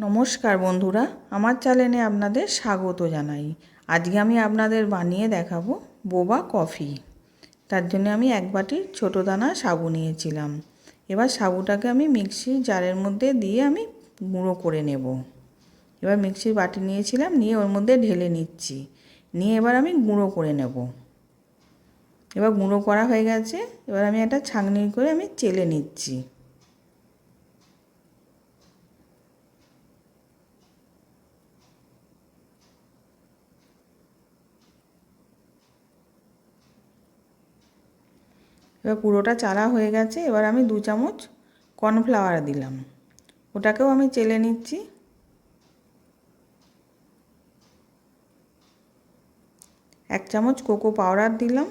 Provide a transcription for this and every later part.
নমস্কার বন্ধুরা, আমার চ্যানেলে আপনাদের স্বাগত জানাই। আজকে আমি আপনাদের বানিয়ে দেখাবো বোবা কফি। তার জন্য আমি এক বাটি ছোটো দানা সাবু নিয়েছিলাম। এবার সাবুটাকে আমি মিক্সির জারের মধ্যে দিয়ে আমি গুঁড়ো করে নেব। এবার মিক্সির বাটি নিয়েছিলাম, নিয়ে ওর মধ্যে ঢেলে নিচ্ছি, নিয়ে এবার আমি গুঁড়ো করে নেব। এবার গুঁড়ো করা হয়ে গেছে। এবার আমি একটা ছাঁকনি করে আমি চেলে নিচ্ছি। এবার পুরোটা চালা হয়ে গেছে। এবার আমি 2 চামচ কর্নফ্লাওয়ার দিলাম, ওটাকেও আমি চেলে নিচ্ছি। এক চামচ কোকো পাউডার দিলাম,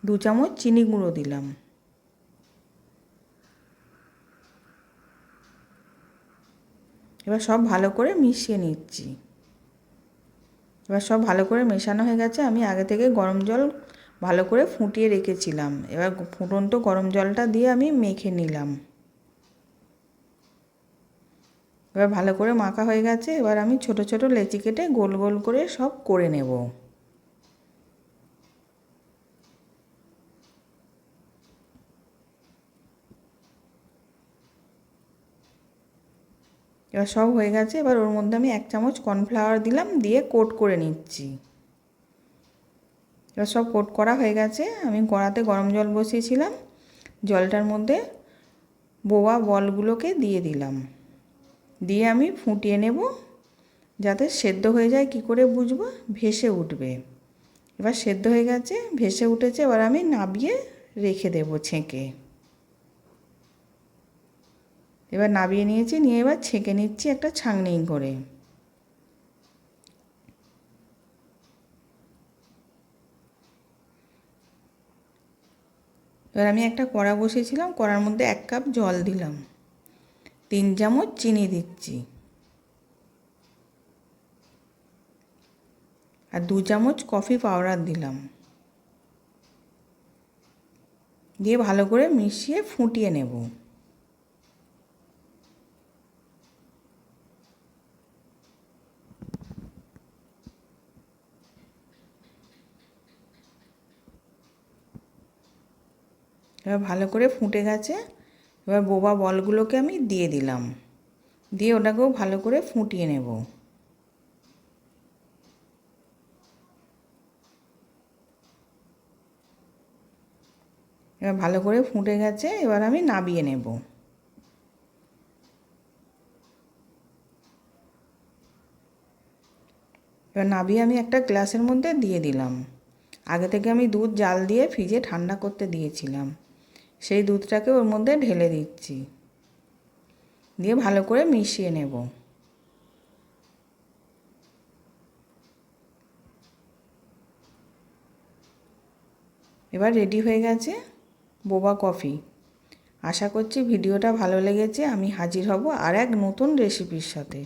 দু চামচ চিনি গুঁড়ো দিলাম। এবার সব ভালো করে মিশিয়ে নিচ্ছি। এবার সব ভালো করে মেশানো হয়ে গেছে। আমি আগে থেকে গরম জল ভালো করে ফুটিয়ে রেখেছিলাম। এবার ফুটন্ত গরম জলটা দিয়ে আমি মেখে নিলাম। এবার ভালো করে মাখা হয়ে গেছে। এবার আমি ছোট ছোট লেচি কেটে গোল গোল করে সব করে নেব। এবার সব হয়ে গেছে। এবার ওর মধ্যে আমি 1 চামচ কর্নফ্লাওয়ার দিলাম, দিয়ে কোট করে নিচ্ছি। এবার সব কোট করা হয়ে গেছে। আমি কড়াতে গরম জল বসিয়েছিলাম, জলটার মধ্যে বোবা বলগুলোকে দিয়ে দিলাম, দিয়ে আমি ফুটিয়ে নেব। যাতে সেদ্ধ হয়ে যায় কি করে বুঝবো, ভেসে উঠবে। এবার সেদ্ধ হয়ে গেছে, ভেসে উঠেছে। এবার আমি নাবিয়ে রেখে দেব ছেঁকে। এবার নাবিয়ে নিয়েছি, নিয়ে এবার ছেঁকে নিচ্ছি একটা ছাঁকনি করে। এবার আমি একটা কড়া বসিয়েছিলাম, কড়ার মধ্যে 1 কাপ জল দিলাম, 3 চামচ চিনি দিচ্ছি, আর 2 চামচ কফি পাউডার দিলাম, দিয়ে ভালো করে মিশিয়ে ফুটিয়ে নেব। এবার ভালো করে ফুটে গেছে। এবার বোবা বলগুলোকে আমি দিয়ে দিলাম, দিয়ে ওটাকেও ভালো করে ফুটিয়ে নেব। এবার ভালো করে ফুটে গেছে। এবার আমি নাবিয়ে নেব। এবার নাবিয়ে আমি একটা গ্লাসের মধ্যে দিয়ে দিলাম। আগে থেকে আমি দুধ জাল দিয়ে ফ্রিজে ঠান্ডা করতে দিয়েছিলাম, সেই দুধটাকে ওর মধ্যে ঢেলে দিচ্ছি, দিয়ে ভালো করে মিশিয়ে নেব। এবার রেডি হয়ে গেছে বোবা কফি। আশা করছি ভিডিওটা ভালো লেগেছে। আমি হাজির হব আর এক নতুন রেসিপির সাথে।